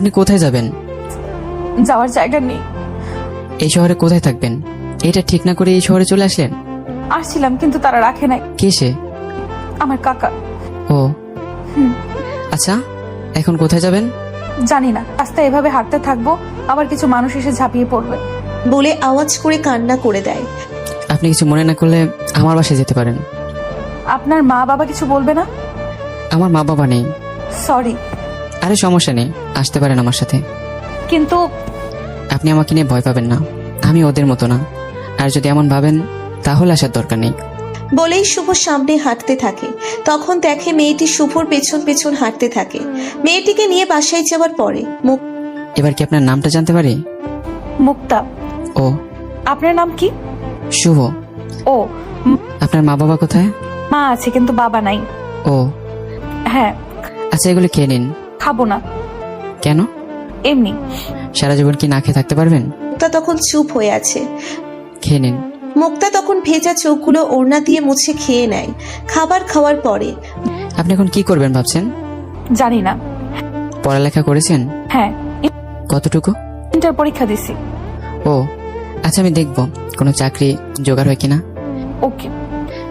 আপনি কোথায় যাবেন? যাওয়ার জায়গা নেই। এই শহরে কোথায় থাকবেন? এটা ঠিক না করে এই শহরে চলে আসলেন? আসছিলাম কিন্তু তারা রাখে নাই। কে সে? আমার কাকা। ও আচ্ছা, এখন কোথায় যাবেন? জানি না, রাস্তায় এভাবে হাঁটতে থাকবো, আবার কিছু মানুষ এসে ঝাঁপিয়ে পড়বে। বলে আওয়াজ করে কান্না করে দেয়। আপনি কিছু মনে না করলে আমার বাসায় যেতে পারেন। আপনার মা বাবা কিছু বলবে না? আমার মা বাবা নেই। সরি। আরে সমস্যা নেই, আসতে পারেন আমার সাথে। কিন্তু আপনি আমাকে নিয়ে ভয় পাবেন না, আমি ওদের মতো না। আর যদি এমন ভাবেন তাহলে আসার দরকার নেই। বলেই শুভ সামনে হাঁটতে থাকে। তখন দেখে মেয়েটি শুভর পেছন পেছন হাঁটতে থাকে। মেয়েটিকে নিয়ে বাসায় যাওয়ার পরে এবার কি আপনার নামটা জানতে পারি? মুক্তা। ও আপনার নাম কি? শুভ। ও আপনার মা বাবা কোথায়? মা আছে কিন্তু বাবা নাই। ও হ্যাঁ। আচ্ছা, এগুলো খেয়ে নিন। খাবো না। কেন? এমনি। সারা জীবন কি না খেয়ে থাকতে পারবেন? মুক্তা তখন চুপ হয়ে আছে। খেয়ে নিন। মুক্তা তখন ভেজা চোখগুলো ওড়না দিয়ে মুছে খেয়ে নেয়। খাবার খাওয়ার পরে আপনি এখন কি করবেন ভাবছেন? জানি না। পড়ালেখা করেছেন? হ্যাঁ, কতটুকু? ইন্টার পরীক্ষা দিছি। ও আচ্ছা, আমি দেখব কোনো চাকরি জোগাড় হয় কিনা। ওকে।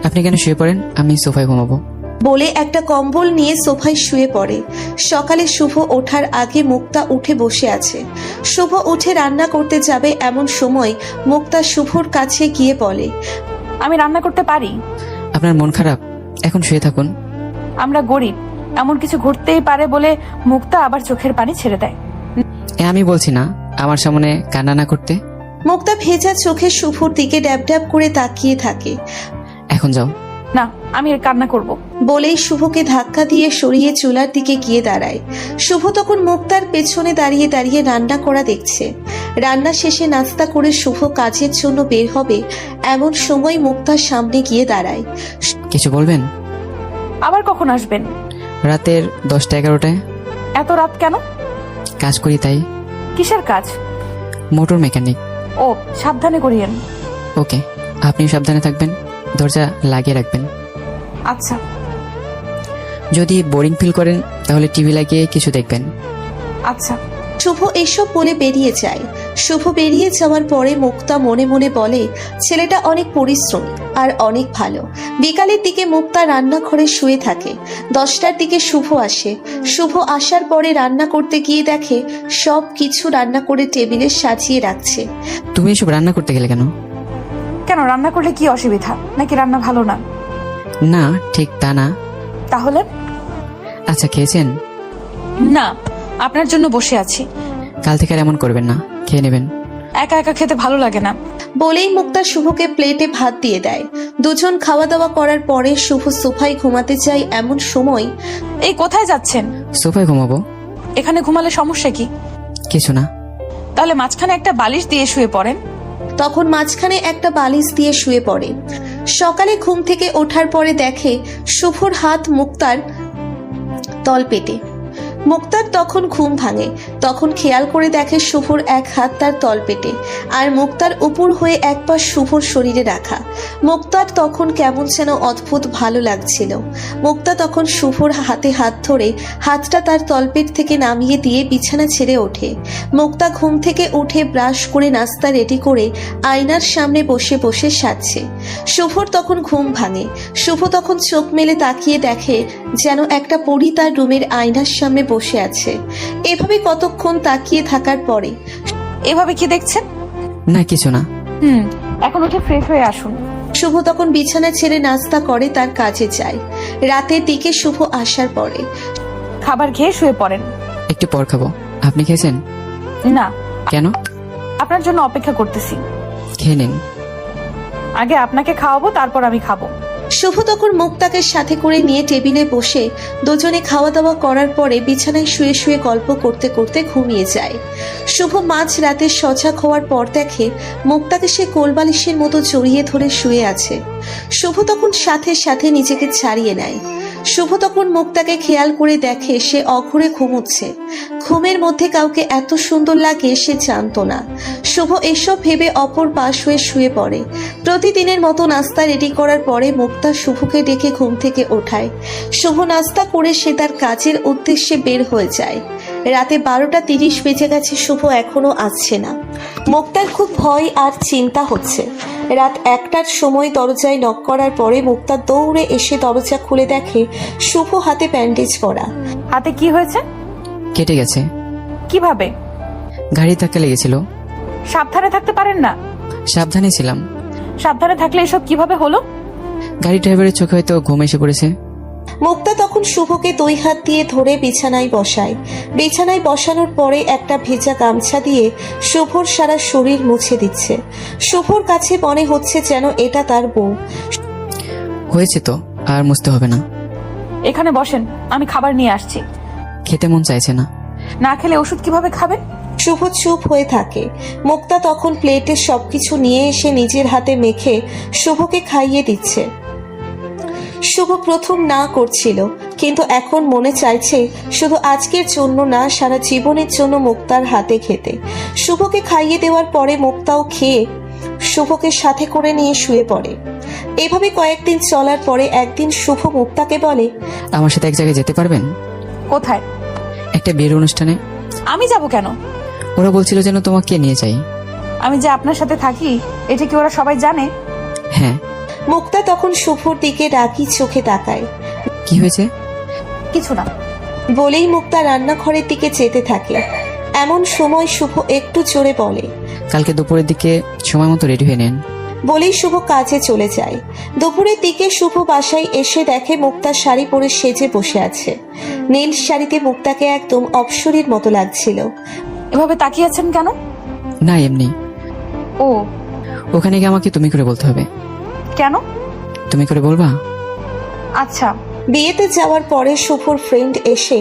আপনি কেন শুয়ে পড়েন, আমি সোফায় ঘুমাবো। বলে একটা কম্বল নিয়ে সোফায় শুয়ে পড়ে। সকালে শুভ ওঠার আগে মুক্তা উঠে বসে আছে। শুভ উঠে রান্না করতে যাবে এমন সময় মুক্তা শুভর কাছে গিয়ে বলে, আমি রান্না করতে পারি। আপনার মন খারাপ, এখন শুয়ে থাকুন। আমরা গরিব, এমন কিছু ঘটতেই পারে বলে মুক্তা আবার চোখের পানি ছেড়ে দেয়। আমি বলছি না আমার সামনে কান্না না করতে। মুক্তা ভেজা চোখে শুভর দিকে ড্যাব ড্যাব করে তাকিয়ে থাকে। এখন যাও। না, আমি কান্না করব। বলেই শুভকে ধাক্কা দিয়ে সরিয়ে চুলার দিকে গিয়ে দাঁড়ায়। শুভ তখন মুক্তার পেছনে দাঁড়িয়ে দাঁড়িয়ে রান্না করা দেখছে। রান্না শেষে নাস্তা করে শুভ কাজের জন্য বের হবে এমন সময় মুক্তার সামনে গিয়ে দাঁড়ায়। কিছু বলবেন? আবার কখন আসবেন? রাতের 10টা-11টায়। এত রাত কেন? কাজ করি তাই। কিসের কাজ? Motor mechanic. ও, সাবধানে করিয়েন। ওকে, আপনিও সাবধানে থাকবেন, দরজা লাগিয়ে রাখবেন। আচ্ছা। যদি বোরিং ফিল করেন তাহলে টিভি লাগিয়ে কিছু দেখবেন। আচ্ছা। শুভ এসব বলে বেরিয়ে যায়। শুভ বেরিয়ে যাওয়ার পরে মুক্তা মনে মনে বলে, ছেলেটা অনেক পরিশ্রমী আর অনেক ভালো। বিকালের দিকে মুক্তা রান্নাঘরে শুয়ে থাকে। 10টার দিকে শুভ আসে। শুভ আসার পরে রান্না করতে গিয়ে দেখে সব কিছু রান্না করে টেবিলে সাজিয়ে রাখছে। তুমি এসব রান্না করতে গেলে কেন? কেন, রান্না করলে কি অসুবিধা? নাকি রান্না ভালো না? না, ঠিক তা না। তাহলে? আচ্ছা, খেয়েছেন? না, আপনার জন্য বসে আছি। কাল থেকে আর এমন করবেন না, খেয়ে নেবেন। একা একা খেতে ভালো লাগে না। বলেই মুক্তা শুভকে প্লেটে ভাত দিয়ে দেয়। দুজন খাওয়া দাওয়া করার পরে শুভ সোফায় ঘুমাতে যায় এমন সময়। এই কোথায় যাচ্ছেন? সোফায় ঘুমাবো। এখানে ঘুমালে সমস্যা কি? কিছু না। তাহলে মাঝখানে একটা বালিশ দিয়ে শুয়ে পড়েন। তখন মাঝখানে একটা বালিশ দিয়ে শুয়ে পড়ে। সকালে ঘুম থেকে ওঠার পরে দেখে শুভর হাত মুক্তার তলপেটে। মুক্তার তখন ঘুম ভাঙে। তখন খেয়াল করে দেখে শুভর এক হাত তার তলপেটে আর মুক্তার উপর হয়ে এক পা শুভর শরীরে রাখা। মুক্তার তখন কেমন যেন অদ্ভুত ভালো লাগছিল। মুক্তা তখন শুভর হাতে হাত ধরে হাতটা তার তলপেট থেকে নামিয়ে দিয়ে বিছানা ছেড়ে ওঠে। মুক্তা ঘুম থেকে উঠে ব্রাশ করে নাস্তা রেডি করে আয়নার সামনে বসে বসে সাজছে। শুভর তখন ঘুম ভাঙে। শুভ তখন চোখ মেলে তাকিয়ে দেখে যেন একটা পরী তার রুমের আয়নার সামনে বসে আছে। এভাবে কতক্ষণ তাকিয়ে থাকার পরে, এভাবে কি দেখছেন? না, কিছু না। এখন উঠে ফ্রেশ হয়ে আসুন। শুভ তখন বিছানা ছেড়ে নাস্তা করে তার কাজে যায়। রাতের দিকে শুভ আসার পরে খাবার খেয়ে শুয়ে পড়েন। একটু পর খাবো। আপনি খেয়েছেন? না। কেন? আপনার জন্য অপেক্ষা করতেছি। খেয়ে নিন। আগে আপনাকে খাওয়াবো, তারপর আমি খাবো। শুভ তখন মুক্তাকে সাথে করে নিয়ে টেবিলে বসে দুজনে খাওয়া দাওয়া করার পরে বিছানায় শুয়ে শুয়ে গল্প করতে করতে ঘুমিয়ে যায়। শুভ মাঝ রাতে সজাগ হওয়ার পর দেখে মুক্তাকে সে কোলবালিশের মতো জড়িয়ে ধরে শুয়ে আছে। শুভ তখন সাথে সাথে নিজেকে ছাড়িয়ে নেয়। শুভ তখন মুক্তাকে খেয়াল করে দেখে সে অঘরে ঘুমোচ্ছে। ঘুমের মধ্যে কাউকে এত সুন্দর লাগে সে জানতো না। শুভ এসব ভেবে অপর পাশ হয়ে শুয়ে পড়ে। প্রতিদিনের মতো নাস্তা রেডি করার পরে মুক্তা শুভকে ডেকে ঘুম থেকে ওঠায়। শুভ নাস্তা করে সে তার কাজের উদ্দেশ্যে বের হয়ে যায়। রাতে 12:30 বেজে গেছে, শুভ এখনো আসছে না। মুক্তার খুব ভয় আর চিন্তা হচ্ছে। রাত 1টার সময় দরজায় নক করার পরে মুক্তা দৌড়ে এসে দরজা খুলে দেখে শুভ হাতে ব্যান্ডেজ করা। হাতে কি হয়েছে? কেটে গেছে। কিভাবে? গাড়ি ধাক্কা লেগেছিল। সাবধানে থাকতে পারেন না? সাবধানে ছিলাম। সাবধানে থাকলে এসব কিভাবে হলো? গাড়ি ড্রাইভারের চোখে হয়তো ঘুম এসে পড়েছে। মুক্তা তখন শুভকে 2 হাত দিয়ে ধরে বিছানায় বসায়। বিছানায় বসানোর পরে একটা ভেজা গামছা দিয়ে শুভর সারা শরীর মুছে দিচ্ছে। শুভর কাছে মনে হচ্ছে যেন এটা তার বউ। হয়েছে তো, আর মুছতে হবে না। এখানে বসেন, আমি খাবার নিয়ে আসছি। খেতে মন চাইছে না। না খেলে ওষুধ কিভাবে খাবেন? শুভ চুপ হয়ে থাকে। মুক্তা তখন প্লেটে সবকিছু নিয়ে এসে নিজের হাতে মেখে শুভকে খাইয়ে দিচ্ছে। শুভ প্রথম না করছিল, কিন্তু এখন মনে চাইছে শুধু আজকের জন্য না, সারা জীবনের জন্য মুক্তার হাতে খেতে। শুভকে খাইয়ে দেওয়ার পরে মুক্তাও খেয়ে শুভকে সাথে করে নিয়ে শুয়ে পড়ে। এভাবে কয়েকদিন চলার পরে একদিন শুভ মুক্তাকে বলে, আমার সাথে এক জায়গায় যেতে পারবেন? কোথায়? একটা বিয়ের অনুষ্ঠানে। আমি যাব কেন? ওরা বলছিল যেন তোমাকে নিয়ে যাই। আমি যে আপনার সাথে থাকি এটা কি ওরা সবাই জানে? হ্যাঁ। মুক্তা তখন শুভর দিকে রাগি চোখে তাকায়। কি হয়েছে? কিছু না বলেই মুক্তা রান্নাঘরের দিকে যেতে থাকে। এমন সময় শুভ একটু জোরে বলে, কালকে দুপুরের দিকে সময় মতো রেডি হয়ে নেন। বলেই শুভ কাজে চলে যায়। দুপুরের দিকে শুভ বাসায় এসে দেখে মুক্তা শাড়ি পরে সেজে বসে আছে। নীল শাড়িতে মুক্তাকে একদম অপসরীর মতো লাগছিল। এভাবে তাকিয়ে আছেন কেন? না, এমনি। ও, ওখানে গিয়ে আমাকে তুমি করে বলতে হবে। কেন? তুমি করে বলবা? আচ্ছা। বিয়েতে যাওয়ার পরে শুভর ফ্রেন্ড এসে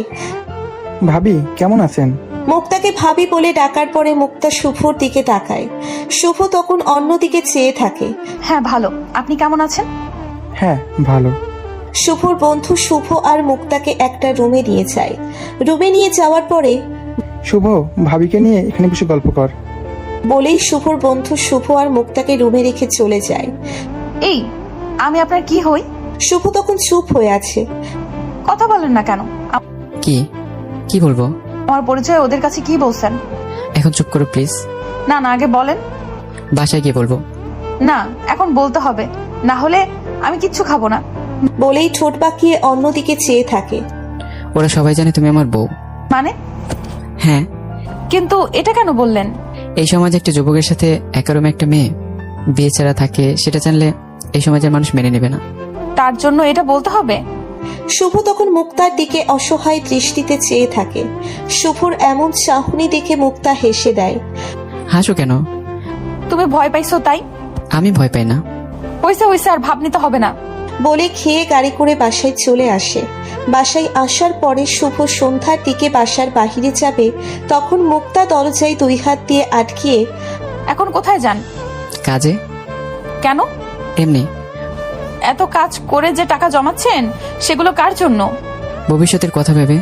ভাবি কেমন আছেন? মুক্তাকে ভাবি বলে ডাকার পরে মুক্তা শুভর দিকে তাকায়। শুভ তখন অন্যদিকে চেয়ে থাকে। হ্যাঁ ভালো, আপনি কেমন আছেন? হ্যাঁ ভালো। শুভর বন্ধু শুভ আর মুক্তাকে একটা রুমে নিয়ে যায়। রুমে নিয়ে যাওয়ার পরে শুভ, ভাবিকে নিয়ে এখানে বসে গল্প কর। বলেই শুভর বন্ধু শুভ আর মুক্তাকে রুমে রেখে চলে যায়। এই, আমি আপনার কি হই? শুভ তখন চুপ হয়ে আছে। কথা বলেন না কেন? কি কি বলবো? আমার পরিচয় ওদের কাছে কি বলছেন? এখন চুপ করো প্লিজ। না না, আগে বলেন। বাসায় গিয়ে বলবো। না, এখন বলতে হবে, না হলে আমি কিচ্ছু খাবো না। বলেই ঠোঁট বাঁকিয়ে অন্যদিকে চেয়ে থাকে। ওরা সবাই জানে তুমি আমার বউ। মানে? হ্যাঁ। কিন্তু এটা কেন বললেন? এই সমাজে একটা যুবকের সাথে একা রুমে একটা মেয়ে বিয়ে ছাড়া থাকে, সেটা জানলে এই সমাজের মানুষ মেনে নেবে না। তার জন্য এটা বলতে হবে? শুভ তখন মুক্তার দিকে অসহায় দৃষ্টিতে চেয়ে থাকে। শুভর এমন চাহনি দেখে মুক্তা হেসে দেয়। হাসো কেন? তুমি ভয় পাইছো তাই? আমি ভয় পাই না। হইছে হইছে, আর ভাব নিতে হবে না। বলে খেয়ে গাড়ি করে বাসায় চলে আসে। বাসায় আসার পরে শুভ সন্ধ্যার দিকে বাসার বাহিরে যাবে, তখন মুক্তা দরজায় 2 হাত দিয়ে আটকিয়ে, এখন কোথায় যান? কাজে। কেন? এমনি। এত কাজ করে যে টাকা জমাচ্ছেন সেগুলো কার জন্য? ভবিষ্যতের কথা ভেবে।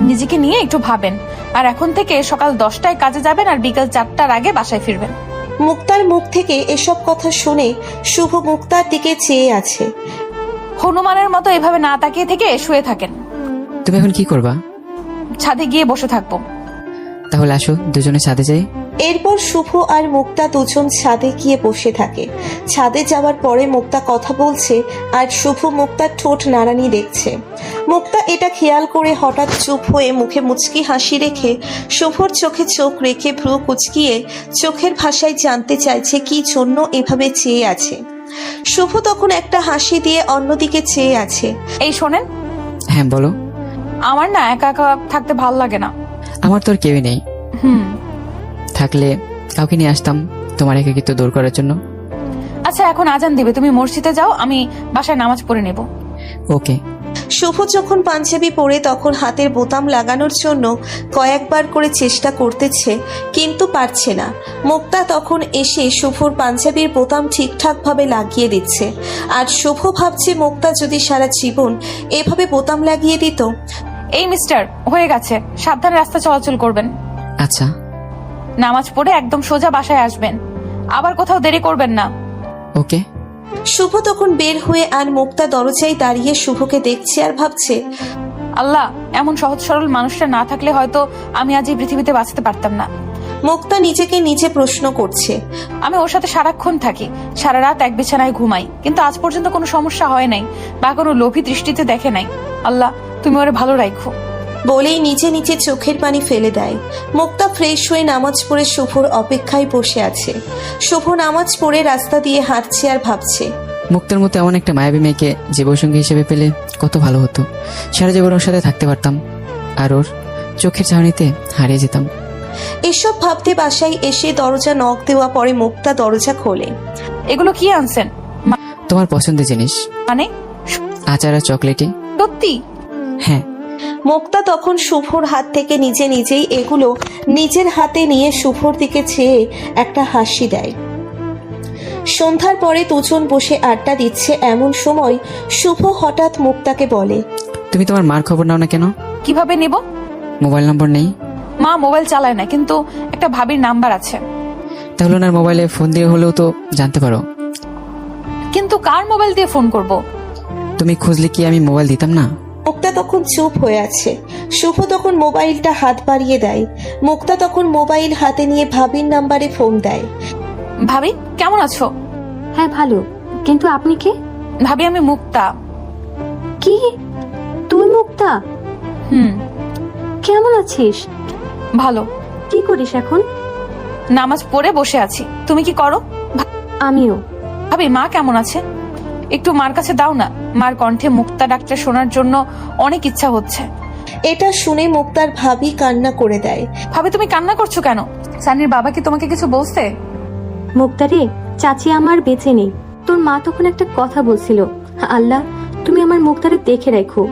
নিজেকে নিয়ে একটু ভাবেন। আর এখন থেকে সকাল 10টায় কাজে যাবেন আর বিকাল 4টার আগে বাসায় ফিরবেন। মুক্তার মুখ থেকে এসব কথা শুনে শুভ মুক্তার দিকে চেয়ে আছে। হনুমানের মতো এভাবে না তাকিয়ে থেকে শুয়ে থাকেন। তুমি এখন কি করবা? ছাদে গিয়ে বসে থাকবো। তাহলে আসো দুজনে ছাদে যাই। এরপর শুভ আর মুক্তা দুজন ছাদে গিয়ে বসে থাকে। ছাদে যাওয়ার পরে মুক্তা কথা বলছে আর শুভ মুক্তার ঠোঁট নাড়ানি দেখছে। মুক্তা এটা খেয়াল করে হঠাৎ চুপ হয়ে মুখে মুচকি হাসি রেখে শুভর চোখে চোখ রেখে ভ্রু কুচকিয়ে চোখের ভাষায় জানতে চাইছে কি জন্য এভাবে চেয়ে আছে। শুভ তখন একটা হাসি দিয়ে অন্যদিকে চেয়ে আছে। এই শোনেন। হ্যাঁ বলো। আমার না একা একা থাকতে ভাল লাগে না। আমার তো আর কেউই নেই। হুম। থাকলে কাউকে নিয়ে আসতাম তোমার একাকিত্ব দূর করার জন্য। আচ্ছা, এখন আজান দিবে, তুমি মসজিদে যাও, আমি বাসায় নামাজ পড়ে নেব। ওকে। শুভ যখন পাঞ্জাবি পরে তখন হাতের বোতাম লাগানোর জন্য কয়েকবার করে চেষ্টা করতেছে, কিন্তু পারছে না। মুক্তা তখন এসে শুভর পাঞ্জাবির বোতাম ঠিকঠাকভাবে লাগিয়ে দিচ্ছে। আর শুভ ভাবছে মুক্তা যদি সারা জীবন এভাবে বোতাম লাগিয়ে দিত। এই মিস্টার, হয়ে গেছে, সাবধানে রাস্তা চলাচল করবেন। আচ্ছা। নামাজ পড়ে একদম সোজা বাসায় আসবেন, আবার কোথাও দেরি করবেন না। ওকে। শুভ তখন বের হয়ে আর মুক্তা দরজায় দাঁড়িয়ে শুভকে দেখছে আর ভাবছে, আল্লাহ, এমন সহজ সরল মানুষটা না থাকলে হয়তো আমি আজ এই পৃথিবীতে বাঁচতে পারতাম না। মুক্তা নিজেকে নিজে প্রশ্ন করছে। আমি ওর সাথে সারাক্ষণ থাকি, সারা রাত এক বিছানায় ঘুমাই, কিন্তু আজ পর্যন্ত কোনো সমস্যা হয় নাই বা কোনো লোভী দৃষ্টিতে দেখে নাই। আল্লাহ, তুমি ওরে ভালো রাখো। বলেই নিজে নিজে চোখের পানি ফেলে দেয়। মুক্তা ফ্রেশ হয়ে নামাজ পড়ে শুভর অপেক্ষায় বসে আছে। শুভ নামাজ পড়ে রাস্তা দিয়ে হাঁটছে আর ভাবছে, মুক্তার মতো এমন একটা মায়াবী মেয়েকে জীবনসঙ্গী হিসেবে পেলে কত ভালো হতো। সারা জীবন ওর সাথে থাকতে পারতাম আর ওর চোখের চাহনিতে হারিয়ে যেতাম। এসব ভাবতে বাসায় এসে দরজা নক দেওয়া পরে মুক্তা দরজা খোলে। এগুলো কি আনছেন? তোমার পছন্দের জিনিস, মানে আচার আর চকলেটে। সত্যি? হ্যাঁ। মুক্তা তখন শুভর হাত থেকে নিজেই এগুলো নিজের হাতে নিয়ে শুভর দিকে চেয়ে একটা হাসি দেয়। সন্ধ্যার পরে দুজন বসে আড্ডা দিচ্ছে, এমন সময় শুভ হঠাৎ মুক্তাকে বলে, তুমি তোমার মার খবর নাও না কেন? কিভাবে নেব? মোবাইল নম্বর নেই? মা মোবাইল চালায় না, কিন্তু একটা ভাবির নাম্বার আছে। তাহলে ওনার মোবাইলে ফোন দিয়ে হলেও তো জানতে পারো। কিন্তু কার মোবাইল দিয়ে ফোন করব? তুমি খুঁজলে কি আমি মোবাইল দিতাম না? মুক্তা তখন চুপ হয়ে আছে। শুভ তখন মোবাইলটা হাত বাড়িয়ে দেয়। মুক্তা তখন মোবাইল হাতে নিয়ে ভাবির নাম্বারে ফোন দেয়। ভাবি, কেমন আছো? হ্যাঁ ভালো, কিন্তু আপনি কে? ভাবি, আমি মুক্তা। কি তুই মুক্তা? হুম। কেমন আছিস? ভালো। কি করিস এখন? নামাজ পড়ে বসে আছি। তুমি কি করো? আমিও। ভাবি, মা কেমন আছে? একটু মার কাছে দাও না, মার কণ্ঠে মুক্তা ডাকটা শোনার জন্য অনেক ইচ্ছা হচ্ছে। এটা শুনে মুক্তার ভাবি কান্না করে দেয়। ভাবি, তুমি কান্না করছো কেন? সানির বাবা কি তোমাকে কিছু বলছে? মুক্তা রে, চাচি আমার বেঁচে নেই। তোর মা তখন একটা কথা বলছিল, আল্লাহ তুমি আমার মুক্তারে দেখে রাখো।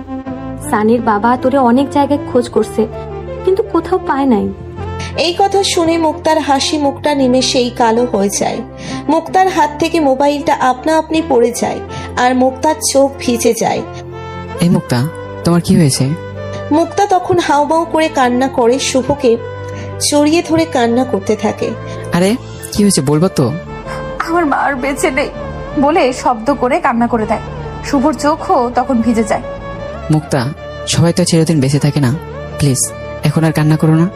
সানির বাবা তোরে অনেক জায়গায় খোঁজ করছে, কিন্তু কোথাও পায় নাই। এই কথা শুনে মুক্তার হাসি মুখটা নিমেষেই কালো হয়ে যায়। মুক্তার হাত থেকে মোবাইলটা আপনা আপনি পড়ে যায় আর মুক্তার চোখ ভিজে যায়। এই মুক্তা, তোমার কি হয়েছে? মুক্তা তখন হাউমাউ করে কান্না করে শুভকে জড়িয়ে ধরে কান্না করতে থাকে। আরে কি হয়েছে বলবো তো? আমার মা আর বেঁচে নেই বলে শব্দ করে কান্না করে দেয়। শুভর চোখও তখন ভিজে যায়। মুক্তা, সবাই তো চিরদিন বেঁচে থাকে না, প্লিজ এখন আর কান্না করো না।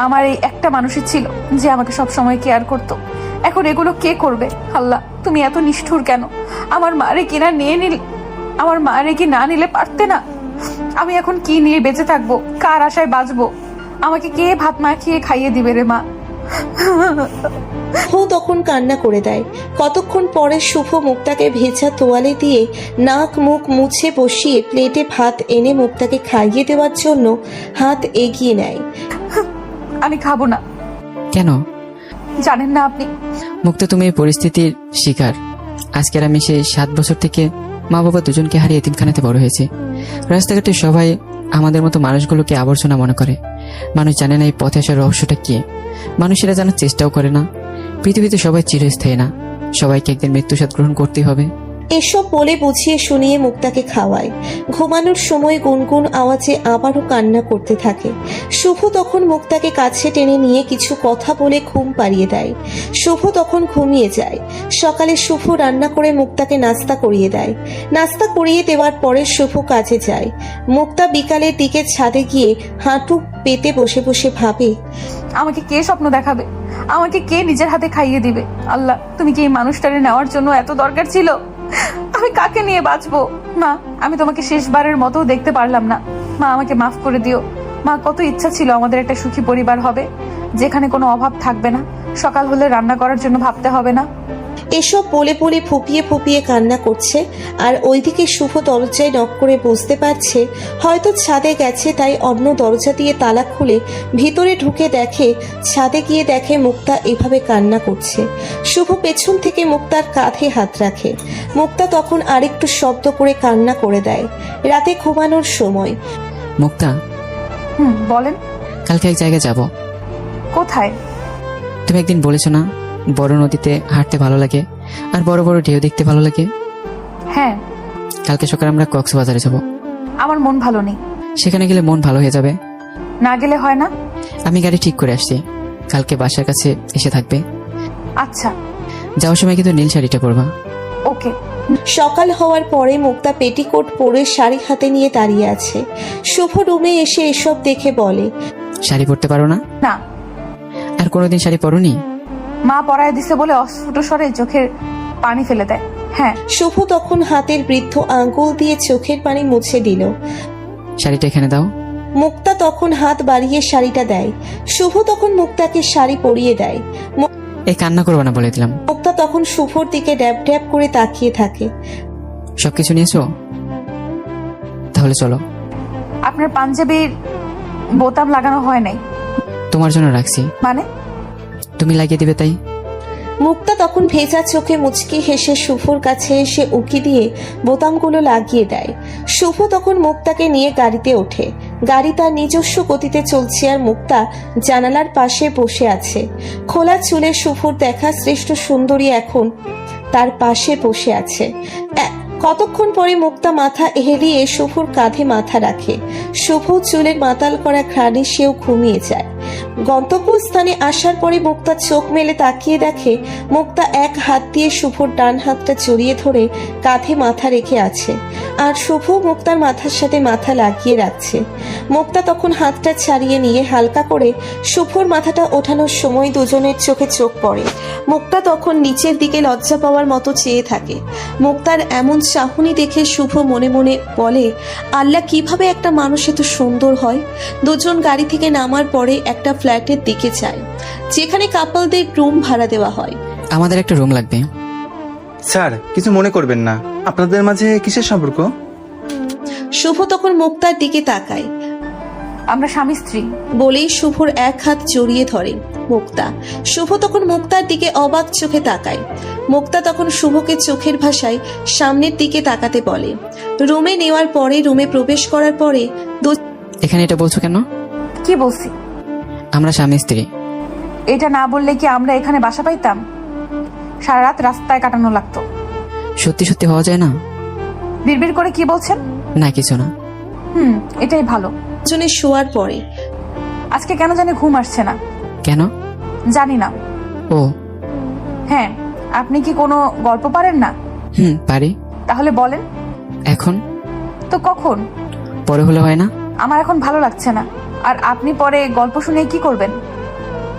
আমার এই একটা মানুষই ছিল যে আমাকে সব সময় কেয়ার করতো, এখন এগুলো কে করবে? আল্লাহ, তুমি এত নিষ্ঠুর কেন? আমার মারে কি না নিলে পারতে না? আমি এখন কি নিয়ে বেঁচে থাকবো? কার আশায় বাঁচবো? আমাকে কে ভাত মাখিয়ে খাইয়ে দিবে রে মা? শুভ তখন কান্না করে দেয়। কতক্ষণ পরে শুভ মুক্তাকে ভেজা তোয়ালে দিয়ে নাক মুখ মুছে বসিয়ে প্লেটে ভাত এনে মুক্তাকে খাইয়ে দেওয়ার জন্য হাত এগিয়ে নেয়। আমি খাবো না। কেন? জানেন না আপনি? মুক্তা, তুমি এই পরিস্থিতির শিকার। আজকের আমি সেই 7 বছর থেকে মা বাবা দুজনকে হারিয়ে এতিমখানাতে বড় হয়েছে। রাস্তাঘাটে সবাই আমাদের মতো মানুষগুলোকে আবর্জনা মনে করে। মানুষ জানে না এই পথে আসার রহস্যটা কি। মানুষেরা জানার চেষ্টাও করে না। পৃথিবীতে সবাই চিরস্থায়ী না, সবাইকে একদিন মৃত্যু স্বাদ গ্রহণ করতেই হবে। এসব বলে বুঝিয়ে শুনিয়ে মুক্তাকে খাওয়ায়। ঘুমানোর সময় গুনগুন আওয়াজে আবারও কান্না করতে থাকে। শুভ তখন মুক্তাকে কাছে টেনে নিয়ে কিছু কথা বলে ঘুম পাড়িয়ে দেয়। শুভ তখন ঘুমিয়ে যায়। সকালে শুভ রান্না করে মুক্তাকে নাস্তা করিয়ে দেয়। নাস্তা করিয়ে দেওয়ার পরে শুভ কাজে যায়। মুক্তা বিকালের দিকে ছাদে গিয়ে হাঁটু পেতে বসে বসে ভাবে, আমাকে কে স্বপ্ন দেখাবে? আমাকে কে নিজের হাতে খাইয়ে দিবে? আল্লাহ, তুমি কি এই মানুষটারে নেওয়ার জন্য এত দরকার ছিল? আমি কাকে নিয়ে বাঁচবো? মা, আমি তোমাকে শেষবারের মতো দেখতে পারলাম না। মা, আমাকে মাফ করে দিও। মা, কত ইচ্ছা ছিল আমাদের একটা সুখী পরিবার হবে, যেখানে কোনো অভাব থাকবে না, সকাল হলে রান্না করার জন্য ভাবতে হবে না। এসব বলে বলে ফুপিয়ে ফুপিয়ে কান্না করছে। আর ওইদিকে শুভ দরজায় নক করে বুঝতে পারছে হয়তো ছাদে গেছে, তাই অন্য দরজা দিয়ে তালা খুলে ভিতরে ঢুকে দেখে, ছাদে গিয়ে দেখে মুক্তা এভাবে কান্না করছে। শুভ পেছন থেকে মুক্তার কাঁধে হাত রাখে। মুক্তা তখন আরেকটু শব্দ করে কান্না করে দেয়। রাতে ঘুমানোর সময়। মুক্তা, বলেন। কালকে এক জায়গায় যাব। কোথায়? তুমি একদিন বলেছো না বড় নদীতে হাঁটতে ভালো লাগে আর বড় বড় ঢেউ দেখতে ভালো লাগে? হ্যাঁ। কালকে সকালে আমরা কক্সবাজারে যাব। আমার মন ভালো নেই। সেখানে গেলে মন ভালো হয়ে যাবে। না গেলে হয় না? আমি গাড়ি ঠিক করে আসছি, কালকে বাসার কাছে এসে থাকবে। আচ্ছা। যাওয়ার সময় কিন্তু নীল শাড়িটা পরবা। ওকে। সকাল হওয়ার পরে মুক্তা পেটিকোট পরে শাড়ি হাতে নিয়ে দাঁড়িয়ে আছে। শুভ রুমে এসে এসব দেখে বলে, শাড়ি পরতে পারো না? না, আর কোনোদিন শাড়ি পরোনি? মা পরায় দিছে বলে অস্ফুট স্বরে চোখের পানি ফেলে দেয়। হ্যাঁ। শুভ তখন হাতের বৃদ্ধ আঙ্গুল দিয়ে চোখের পানি মুছে দিল। শাড়িটা এখানে দাও। মুক্তা তখন হাত বাড়িয়ে শাড়িটা দেয়। শুভ তখন মুক্তাকে শাড়ি পরিয়ে দেয়। এই কান্না করবো না বলে দিলাম। মুক্তা তখন শুভর দিকে ড্যাব ড্যাব করে তাকিয়ে থাকে। সবকিছু নিয়েছো? তাহলে চলো। আপনার পাঞ্জাবির বোতাম লাগানো হয় নাই। তোমার জন্য রাখছি। মানে? তুমি লাগিয়ে দিবে তাই। মুক্তা তখন ভেজা চোখে মুচকি হেসে শুভর কাছে এসে উকি দিয়ে বোতামগুলো লাগিয়ে দেয়। শুভ তখন মুক্তাকে নিয়ে গাড়িতে ওঠে। গাড়ি তার নিজস্ব গতিতে চলছে আর মুক্তা জানালার পাশে বসে আছে। খোলা চুলে শুভর দেখা শ্রেষ্ঠ সুন্দরী এখন তার পাশে বসে আছে। কতক্ষণ পরে মুক্তা মাথা এহেলিয়ে শুভর কাঁধে মাথা রাখে। শুভ চুলের মাতাল করা ঘ্রাণে সেও ঘুমিয়ে যায়। গন্তব্যস্থানে আসার পরে মুক্তা চোখ মেলে তাকিয়ে দেখে মুক্তা এক হাত দিয়ে শুভর ডান হাতটা জড়িয়ে ধরে কাঁধে মাথা রেখে আছে, আর শুভ মুক্তার মাথার সাথে মাথা লাগিয়ে রাখছে। মুক্তা তখন হাতটা ছাড়িয়ে নিয়ে হালকা করে শুভর মাথাটা ওঠানোর সময় দুজনের চোখে চোখ পড়ে। মুক্তা তখন নিচের দিকে লজ্জা পাওয়ার মতো চেয়ে থাকে। মুক্তার এমন চাহনি দেখে শুভ মনে মনে বলে, আল্লাহ, কিভাবে একটা মানুষ এত সুন্দর হয়। দুজন গাড়ি থেকে নামার পরে একটা ফ্ল্যাটের দিকে যায়, যেখানে কাপলদের রুম ভাড়া দেওয়া হয়। আমাদের একটা রুম লাগবে। স্যার, কিছু মনে করবেন না, আপনাদের মাঝে কিসের সম্পর্ক? শুভ তখন মুক্তার দিকে তাকায়। আমরা স্বামী স্ত্রী। বলেই শুভর এক হাত জড়িয়ে ধরে মুক্তা। শুভ তখন মুক্তার দিকে অবাক চোখে তাকায়। মুক্তা তখন শুভকে চোখের ভাষায় সামনের দিকে তাকাতে বলে। রুমে নেওয়ার পরে রুমে প্রবেশ করার পরে এখানে এটা বলছো কেন? কি বলছি? আমরা স্বামী স্ত্রী। এটা না বললে কি আমরা এখানে বাসা পাইতাম? সারা রাত রাস্তায় কাটানো লাগতো। সত্যি সত্যি হওয়া যায় না? বিড়বিড় করে কি বলছেন? না, কিছু না। এটাই ভালো। জনে শোয়ার পরে আজকে কেন জানি ঘুম আসছে না। কেন? জানি না। ও হ্যাঁ, আপনি কি কোনো গল্প পারেন না? পারি। তাহলে বলেন। এখন? তো কখন? পরে হলে হয় না? আমার এখন ভালো লাগছে না। আর আপনি পরে গল্প শুনে কি করবেন?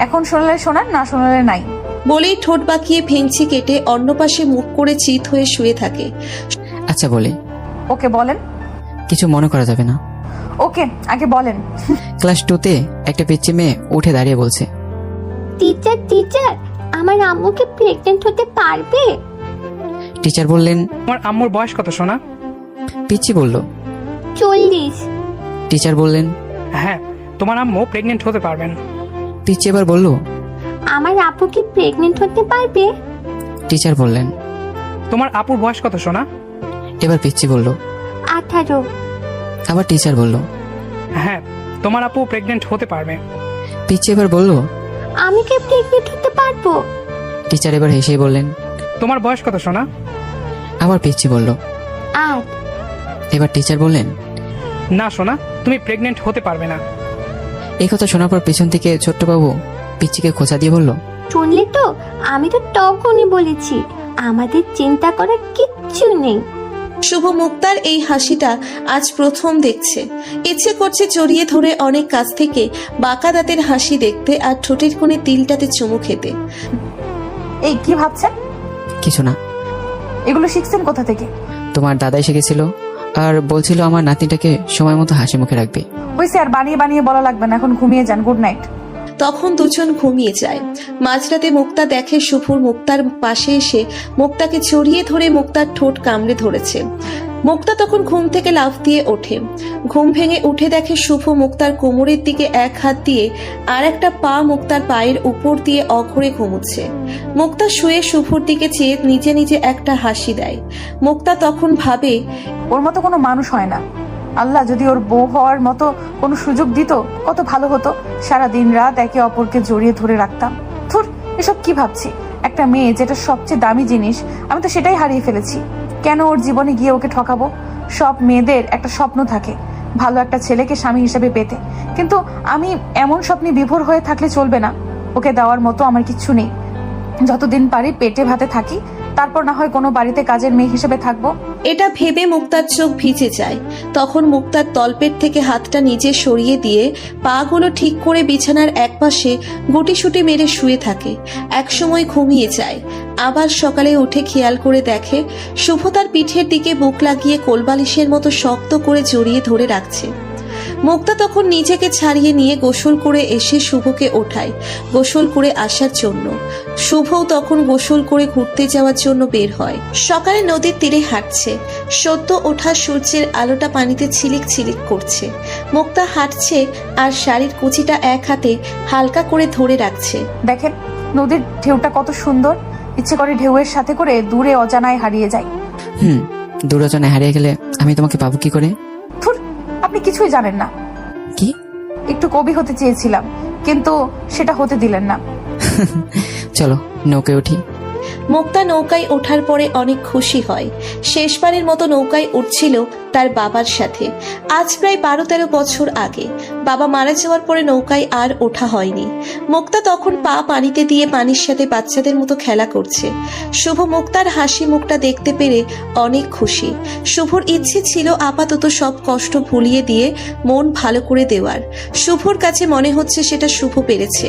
এখন শোনালে শোনান, না শোনালে নাই। বলেই ঠোঁট বাঁকিয়ে ভেঙচি কেটে অন্য পাশে মুখ করে চিত হয়ে শুয়ে থাকে। আচ্ছা বলি। ওকে বলেন। কিছু মনে করা যাবে না। ওকে, আগে বলেন। ক্লাস 2-তে একটা পিচ্চি মেয়ে উঠে দাঁড়িয়ে বলছে, টিচার টিচার, আমার আম্মুকে প্রেগনেন্ট হতে পারবে? টিচার বললেন, তোমার আম্মুর বয়স কত সোনা? পিচ্চি বলল, 40। টিচার বললেন, হ্যাঁ, তোমার আম্মু প্রেগনেন্ট হতে পারবেন। পিচ্চি এবার বলল, আমার আপু কি প্রেগনেন্ট হতে পারবে? টিচার বললেন, তোমার আপুর বয়স কত সোনা? এবার পিচ্চি বলল, 18। আবার টিচার বলল, হ্যাঁ, তোমার আপু প্রেগনেন্ট হতে পারবে। পিচ্চি এবার বলল, আমি কি প্রেগনেন্ট হতে পারবো? টিচার এবার হেসেই বললেন, তোমার বয়স কত সোনা? আবার পিচ্চি বলল, 8। এবার টিচার বললেন, না সোনা, তুমি প্রেগনেন্ট হতে পারবে না। এই কথা শোনার পর পিছন থেকে ছোট্ট বাবু পিচ্চিকে খোঁচা দিয়ে বলল, শুনলে তো, আমি তো তখনই বলেছি আমাদের চিন্তা করার কিচ্ছু নেই। শুভ মুক্তার এই হাসিটা আজ প্রথম দেখছে। ইচ্ছে করছে জড়িয়ে ধরে অনেক কাছ থেকে বাঁকা দাঁতের হাসি দেখতে আর ঠোঁটের কোণে তিলটাতে চুমু খেতে। এই কি ভাবছেন? কিছু না। এগুলো শিখছেন কোথা থেকে? তোমার দাদাই শিখেছিল, আর বলছিল আমার নাতনিটাকে সময় মতো হাসি মুখে রাখবে। হয়েছে, আর বানিয়ে বানিয়ে বলা লাগবে না, এখন ঘুমিয়ে যান। Good night. তখন দুজন ঘুমিয়ে যায়। মাঝরাতে মুক্তা দেখে শুভর মুক্তার পাশে এসে মুক্তাকে জড়িয়ে ধরে মুক্তার ঠোঁট কামড়ে ধরেছে। মুক্তা তখন ঘুম থেকে লাফ দিয়ে ওঠে। ঘুম ভেঙে উঠে দেখে শুভ মুক্তার কোমরের দিকে এক হাত দিয়ে আর একটা পা মুক্তার পায়ের উপর দিয়ে অঘরে ঘুমুচ্ছে। মুক্তা শুয়ে শুভর দিকে চেয়ে নিজে নিজে একটা হাসি দেয়। মুক্তা তখন ভাবে, ওর মতো কোনো মানুষ হয় না। আল্লাহ যদি ওর বউ হওয়ার মতো কোনো সুযোগ দিত, কত ভালো হতো। সারা দিন রাত একে অপরকে জড়িয়ে ধরে রাখতাম। ধুর, এসব কি ভাবছি? একটা মেয়ে যেটা সবচেয়ে দামি জিনিস, আমি তো সেটাই হারিয়ে ফেলেছি। কেন ওর জীবনে গিয়ে ওকে ঠকাবো? সব মেয়েদের একটা স্বপ্ন থাকে, ভালো একটা ছেলেকে স্বামী হিসেবে পেতে। কিন্তু আমি এমন স্বপ্নে বিভোর হয়ে থাকলে চলবে না। ওকে দেওয়ার মতো আমার কিচ্ছু নেই। যতদিন পারি পেটে ভাতে থাকি, তারপর না হয় কোনো বাড়িতে কাজের মেয়ে হিসেবে থাকবো। এটা ভেবে মুক্তার চোখ ভিজে যায়। তখন মুক্তার তলপেট থেকে হাতটা নিজে সরিয়ে দিয়ে পাগুলো ঠিক করে বিছানার একপাশে গুটিসুটি মেরে শুয়ে থাকে। একসময় ঘুমিয়ে যায়। আবার সকালে উঠে খেয়াল করে দেখে শুভ তার পিঠের দিকে বুক লাগিয়ে কোলবালিশের মতো শক্ত করে জড়িয়ে ধরে রাখছে। মুক্তা তখন নিজেকে ছাড়িয়ে নিয়ে গোসল করে এসে শুভকে ওঠায় গোসল করে আসার জন্য। শুভও তখন গোসল করে ঘুরতে যাওয়ার জন্য বের হয়। সকালে নদীর তীরে হাঁটছে। সদ্য ওঠা সূর্যের আলোটা পানিতে ছিলিক ছিলিক করছে। মুক্তা হাঁটছে আর শাড়ির কুচিটা এক হাতে হালকা করে ধরে রাখছে। দেখেন নদীর ঢেউটা কত সুন্দর, ইচ্ছে করে ঢেউয়ের সাথে করে দূরে অজানায় হারিয়ে যাই। দূরজনে হারিয়ে গেলে আমি তোমাকে পাবো কি করে? ধুর, আপনি কিছুই জানেন না। কি? একটু কবি হতে চেয়েছিলাম, কিন্তু সেটা হতে দিলেন না। চলো নৌকায় উঠি। মুক্তা নৌকায় ওঠার পরে অনেক খুশি হয়। শেষবারের মতো নৌকায় উঠছিল তার বাবার সাথে। আজ প্রায় 12-13 বছর আগে বাবা মারা যাওয়ার পরে নৌকায় আর ওঠা হয়নি। মুক্তা তখন পা পানিতে দিয়ে পানির সাথে বাচ্চাদের মতো খেলা করছে। শুভ মুক্তার হাসি মুখটা দেখতে পেরে অনেক খুশি। শুভর ইচ্ছে ছিল আপাতত সব কষ্ট ভুলিয়ে দিয়ে মন ভালো করে দেওয়ার। শুভর কাছে মনে হচ্ছে সেটা শুভ পেরেছে।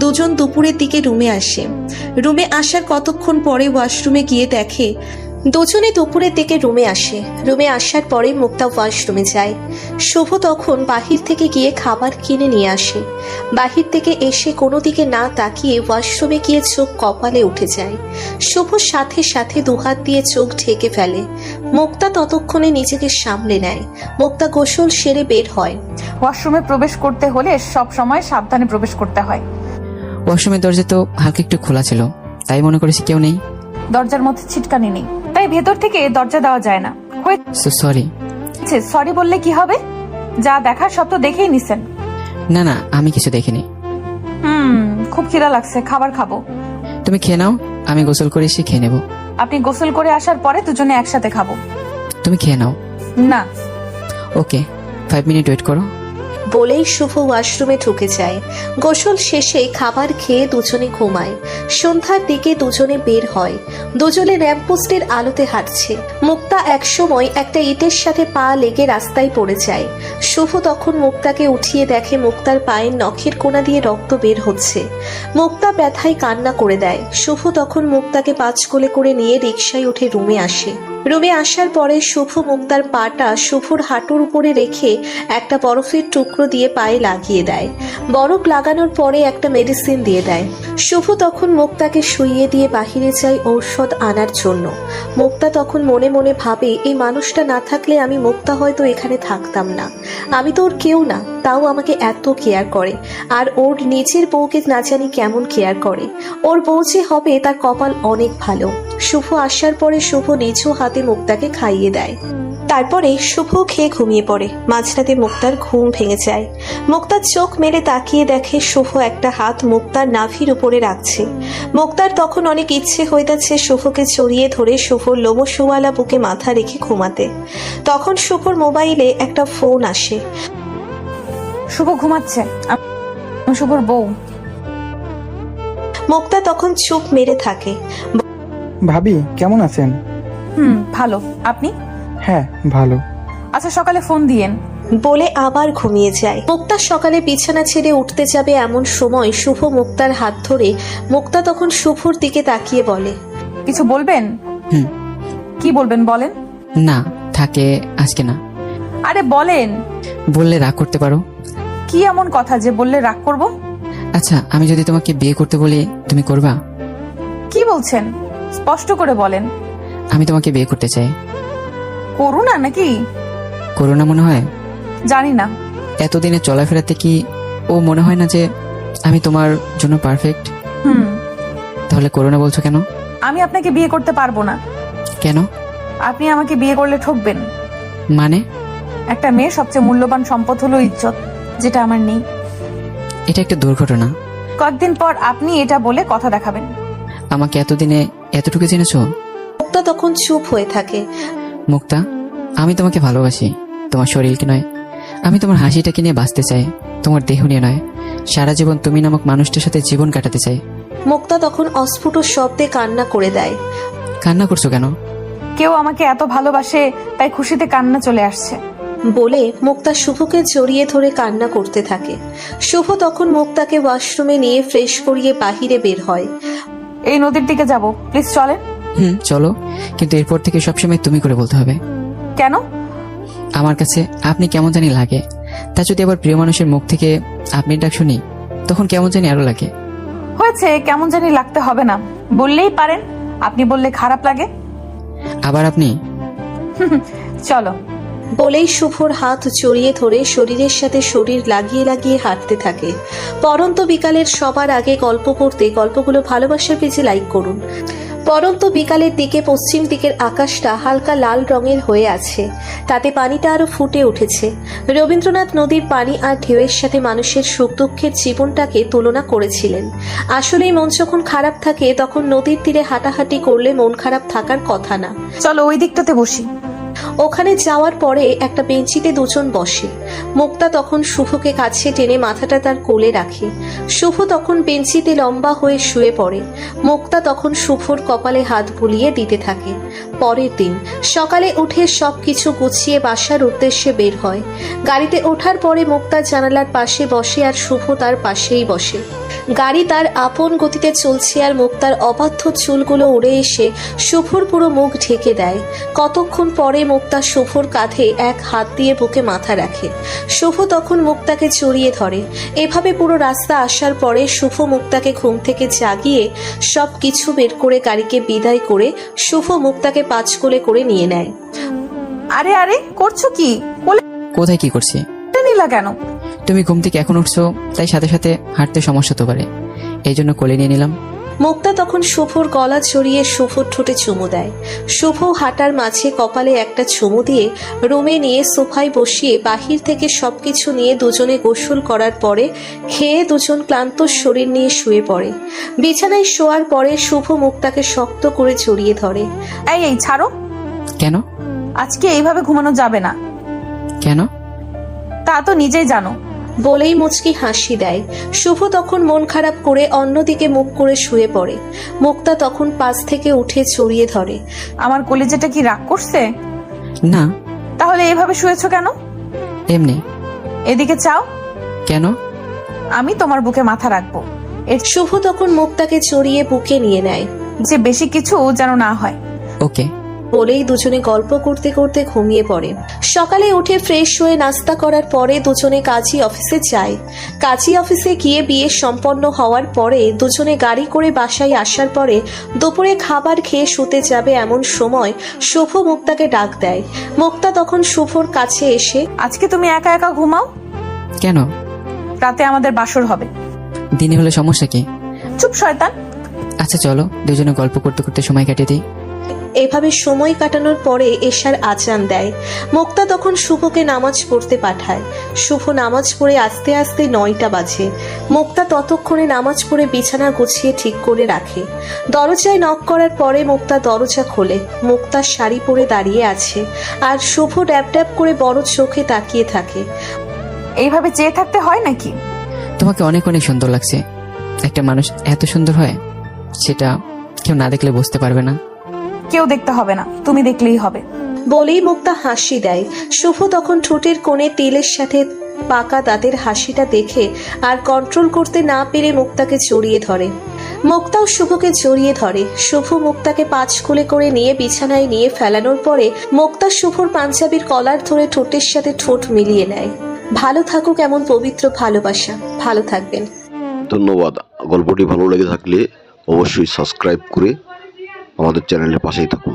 দুজন দুপুরের দিকে রুমে আসে। রুমে আসার কতক্ষণ পরে ওয়াশরুমে গিয়ে দেখে দুজনে দুপুরের দিকে রুমে আসে। রুমে আসার পরে মুক্তা ওয়াশরুমে যায়। শুভ তখন বাহির থেকে গিয়ে খাবার কিনে নিয়ে আসে। বাহির থেকে এসে কোনো দিকে না তাকিয়ে ওয়াশরুমে গিয়ে চোখ কপালে উঠে যায়। শুভ সাথে সাথে দুহাত দিয়ে চোখ ঢেকে ফেলে। মুক্তা ততক্ষণে নিজেকে সামলে নেয়। মুক্তা গোসল সেরে বের হয়। ওয়াশরুমে প্রবেশ করতে হলে সব সময় সাবধানে প্রবেশ করতে হয়। ওয়াশরুমের দরজা তো হালকা একটু খোলা ছিল, তাই মনে করেছি কেউ নেই। দরজার মধ্যে ছিটকানি নেই, তাই ভেতর থেকে দরজা দেওয়া যায় না। So sorry. সরি বললে কি হবে? যা দেখার সব তো দেখেই নিছেন। না না, আমি কিছু দেখিনি। খুব খিদা লাগছে, খাবার খাবো। তুমি খেয়ে নাও, আমি গোসল করে এসে খেয়ে নেবো। আপনি গোসল করে আসার পরে দুজনে একসাথে খাবো। তুমি খেয়ে নাও। না। ওকে, 5 মিনিট ওয়েট করো। বলেই শুভ ওয়াশরুমে ঢুকে যায়। গোসল শেষে খাবার খেয়ে দুজনে ঘুমায়। সন্ধ্যার দিকে দুজনে বের হয়। দুজনে ল্যাম্পপোস্টের আলোতে হাঁটছে। মুক্তা একসময় একটা ইটের সাথে পা লেগে রাস্তায় পড়ে যায়। শুভ তখন মুক্তাকে উঠিয়ে দেখে মুক্তার পায়ের নখের কোণা দিয়ে রক্ত বের হচ্ছে। মুক্তা ব্যথায় কান্না করে দেয়। শুভ তখন মুক্তাকে পাঁচ কোলে করে নিয়ে রিকশায় উঠে রুমে আসে। রুমে আসার পরে শুভ মুক্তার পাটা শুভর হাঁটুর উপরে রেখে একটা বরফের টুকরো দিয়ে পায়ে লাগিয়ে দেয়। বরফ লাগানোর পরে একটা মেডিসিন দিয়ে দেয়। শুভ তখন মুক্তাকে শুইয়ে দিয়ে বাহিরে যায় ঔষধ আনার জন্য। মুক্তা তখন মনে মনে ভাবে, এই মানুষটা না থাকলে আমি মুক্তা হয়তো এখানে থাকতাম না। আমি তো ওর কেউ না, তাও আমাকে এত কেয়ার করে। আর ওর নিজের বউকে না জানি কেমন কেয়ার করে। ওর বউ যে হবে তার কপাল অনেক ভালো। শুভ আসার পরে শুভ নিজ হাতে মুক্তাকে খাইয়ে দেয়। তারপরে শুভ খেয়ে ঘুমিয়ে পড়ে। মাঝরাতে মুক্তার ঘুম ভেঙে যায়। মুক্তার চোখ মেলে তাকিয়ে দেখে শুভ একটা হাত মুক্তার নাভির উপরে রাখছে। মুক্তার তখন অনেক ইচ্ছে হইতাছে শুভকে জড়িয়ে ধরে শুভর লোমশোয়ালা বুকে মাথা রেখে ঘুমাতে। তখন শুভর মোবাইলে একটা ফোন আসে। শুভ ঘুমাচ্ছে, আমি শুভর বউ। মুক্তা তখন চুপ মেরে থাকে। ভাবি কেমন আছেন? ভালো, আপনি? হ্যাঁ ভালো। আচ্ছা সকালে ফোন দিয়েন বলে আবার ঘুমিয়ে যায়। মুক্তা সকালে বিছানা ছেড়ে উঠতে যাবে এমন সময় শুভ মুক্তার হাত ধরে। মুক্তা তখন শুভর দিকে তাকিয়ে বলে, কিছু বলবেন? কি বলবেন বলেন। না থাকে, আজকে না। আরে বলেন। বললে রাগ করতে পারো। কি এমন কথা যে বললে রাগ করব? আচ্ছা, আমি যদি তোমাকে বিয়ে করতে বলি তুমি করবা? কি বলছেন? স্পষ্ট করে বলেন। আমি তোমাকে বিয়ে করতে চাই। করুন না নাকি? করো না মনে হয়? জানি না। এতদিনে চলাফেরাতে কি ও মনে হয় না যে আমি তোমার জন্য পারফেক্ট? তাহলে করো না বলছো কেন? আমি আপনাকে বিয়ে করতে পারবো না। কেন? আপনি আমাকে বিয়ে করলে ঠকবেন। মানে? একটা মেয়ের সবচেয়ে মূল্যবান সম্পদ হলো ইজ্জত, যেটা আমার নেই। এটা একটা দুর্ঘটনা। কয়েকদিন পর আপনি এটা বলে কথা দেখাবেন। আমাকে এতদিনে এতটুকু জেনেছো? মুক্তা তখন চুপ হয়ে থাকে। মুক্তা, আমি তোমাকে ভালোবাসি, তোমার শরীরকে নয়। আমি তোমার হাসিটাকে নিয়ে বাঁচতে চাই, তোমার দেহ নিয়ে নয়। সারা জীবন তুমি নামক মানুষটার সাথে জীবন কাটাতে চাই। মুক্তা তখন অস্ফুট শব্দে কান্না করে দেয়। কান্না করছো কেন? কেউ আমাকে এত ভালোবাসে তাই খুশিতে কান্না চলে আসছে। বলে মুক্তা শুভকে জড়িয়ে ধরে কান্না করতে থাকে। শুভ তখন মুক্তাকে ওয়াশরুমে নিয়ে ফ্রেশ করিয়ে বাহিরে বের হয়। এই নদীর দিকে যাব, প্লিজ চলেন। চলো, কিন্তু এরপর থেকে সবসময় তুমি করে বলতে হবে। কেন? আমার কাছে আপনি কেমন জানি লাগে, তা যদি আবার প্রিয় মানুষের মুখ থেকে আপনি ডাক শুনি তখন কেমন জানি আরো লাগে। হয়েছে, কেমন জানি লাগতে হবে না, বললেই পারেন। আপনি বললে খারাপ লাগে। আবার আপনি? চলো। বলেই শুভর হাত জড়িয়ে ধরে শরীরের সাথে শরীর লাগিয়ে লাগিয়ে হাঁটতে থাকে। পরন্ত বিকালের সবার আগে গল্প করতে গল্পগুলো ভালোবাসার পেজে লাইক করুন। পরন্ত বিকালের দিকে পশ্চিম দিকের আকাশটা হালকা লাল রঙের হয়ে আছে, তাতে পানিটা আরো ফুটে উঠেছে। রবীন্দ্রনাথ নদীর পানি আর ঢেউয়ের সাথে মানুষের সুখ দুঃখের জীবনটাকে তুলনা করেছিলেন। আসলেই মন যখন খারাপ থাকে তখন নদীর তীরে হাঁটাহাঁটি করলে মন খারাপ থাকার কথা না। চলো ওই দিকটাতে বসি। ওখানে যাওয়ার পরে একটা বেঞ্চিতে দুজন বসে। মুক্তা তখন শুভকে কাছে টেনে মাথাটা তার কোলে রাখে। শুভ তখন বেঞ্চিতে লম্বা হয়ে শুয়ে পড়ে। মুক্তা তখন শুভর কপালে হাত বুলিয়ে দিতে থাকে। পরের দিন সকালে উঠে সবকিছু গুছিয়ে বাসার উদ্দেশ্যে বের হয়। গাড়িতে ওঠার পরে মুক্তা জানালার পাশে বসে আর শুভ তার পাশেই বসে। গাড়ি তার আপন গতিতে চলছে আর মুক্তার অবাধ্য চুলগুলো উড়ে এসে শুভর পুরো মুখ ঢেকে দেয়। কতক্ষণ পরে মুক্তা শুভর কাঁধে এক হাত দিয়ে বুকে মাথা রাখে। শুভ তখন মুক্তাকে জড়িয়ে ধরে। এভাবে পুরো রাস্তা আসার পরে শুভ মুক্তাকে ঘুম থেকে জাগিয়ে সব কিছু বের করে গাড়িকে বিদায় করে শুভ মুক্তাকে পাঁচ কোলে করে নিয়ে নেয়। আরে আরে, করছো কি? কোলে কোথায় কি করছি? নিলা কেন? তুমি ঘুম থেকে এখন উঠছো, তাই সাথে সাথে হাঁটতে সমস্যা হতে পারে, এই জন্য কোলে নিয়ে নিলাম। মুক্তা তখন শুভর গলা জড়িয়ে শুভর ঠোঁটে চুমু দেয়। শুভ হাঁটার মাঝে কপালে একটা চুমু দিয়ে রুমে নিয়ে সোফায় বসিয়ে বাহির থেকে সবকিছু নিয়ে দুজনে গোসল করার পরে খেয়ে দুজন ক্লান্ত শরীর নিয়ে শুয়ে পড়ে। বিছানায় শোয়ার পরে শুভ মুক্তাকে শক্ত করে জড়িয়ে ধরে। এই ছাড়ো। কেন? আজকে এইভাবে ঘুমানো যাবে না। কেন? তা তো নিজেই জানো। বলেই মুচকি হাসি দেয়। শুভ তখন মন খারাপ করে অন্যদিকে মুখ করে শুয়ে পড়ে। মুক্তা তখন পাশ থেকে উঠে জড়িয়ে ধরে। আমার কলিজাটা কি রাগ করছে? না। তাহলে এভাবে শুয়েছো কেন? এমনি। এদিকে চাও। কেন? আমি তোমার বুকে মাথা রাখবো। শুভ তখন মুক্তাকে জড়িয়ে বুকে নিয়ে নেয়। যে বেশি কিছু যেন না হয়। ওকে। বলেই দুজনে গল্প করতে করতে ঘুমিয়ে পড়ে। সকালে উঠে ফ্রেশ হয়ে নাস্তা করার পরে দুজনে কাজী অফিসে যায়। কাজী অফিসে গিয়ে বিয়ে সম্পন্ন হওয়ার পরে দুজনে গাড়ি করে বাসায় আসার পরে দুপুরে খাবার খেয়ে শুতে যাবে এমন সময় শুভ মুক্তাকে ডাক দেয়। মুক্তা তখন শুভর কাছে এসে, আজকে তুমি একা একা ঘুমাও। কেন? রাতে আমাদের বাসর হবে। দিনে হলে সমস্যা কি? চুপ শয়তান। আচ্ছা চলো দুজনে গল্প করতে করতে সময় কাটিয়ে দিই। এভাবে সময় কাটানোর পরে এশার আজান দেয়। মুক্তা তখন শুভকে নামাজ পড়তে পাঠায়। শুভ নামাজ পড়ে আস্তে আস্তে 9টা বাজে। মুক্তা ততক্ষণে নামাজ পড়ে বিছানা গুছিয়ে ঠিক করে রাখে। দরজায় নক করার পরে মুক্তা দরজা খোলে। মুক্তা শাড়ি পরে দাঁড়িয়ে আছে আর শুভ ড্যাব ড্যাব করে বড় চোখে তাকিয়ে থাকে। এইভাবে চেয়ে থাকতে হয় নাকি? তোমাকে অনেক অনেক সুন্দর লাগছে। একটা মানুষ এত সুন্দর হয় সেটা কেউ না দেখলে বুঝতে পারবে না। কেউ দেখতে হবে না, তুমি দেখলেই হবে। বলেই মুক্তা হাসি দেয়। শুভ তখন ঠোঁটের কোণে তিলের সাথে পাকা দাঁতের হাসিটা দেখে আর কন্ট্রোল করতে না পেরে মুক্তাকে জড়িয়ে ধরে। মুক্তাও শুভকে জড়িয়ে ধরে। শুভ মুক্তাকে পাঁচ কোলে করে নিয়ে বিছানায় নিয়ে ফেলানোর পরে মুক্তা শুভর পাঞ্জাবির কলার ধরে ঠোঁটের সাথে ঠোঁট মিলিয়ে নেয়। ভালো থাকুক এমন পবিত্র ভালোবাসা। ভালো থাকবেন। ধন্যবাদ। গল্পটি ভালো লেগে থাকলে অবশ্যই সাবস্ক্রাইব করে আমাদের চ্যানেলের পাশেই থাকুন।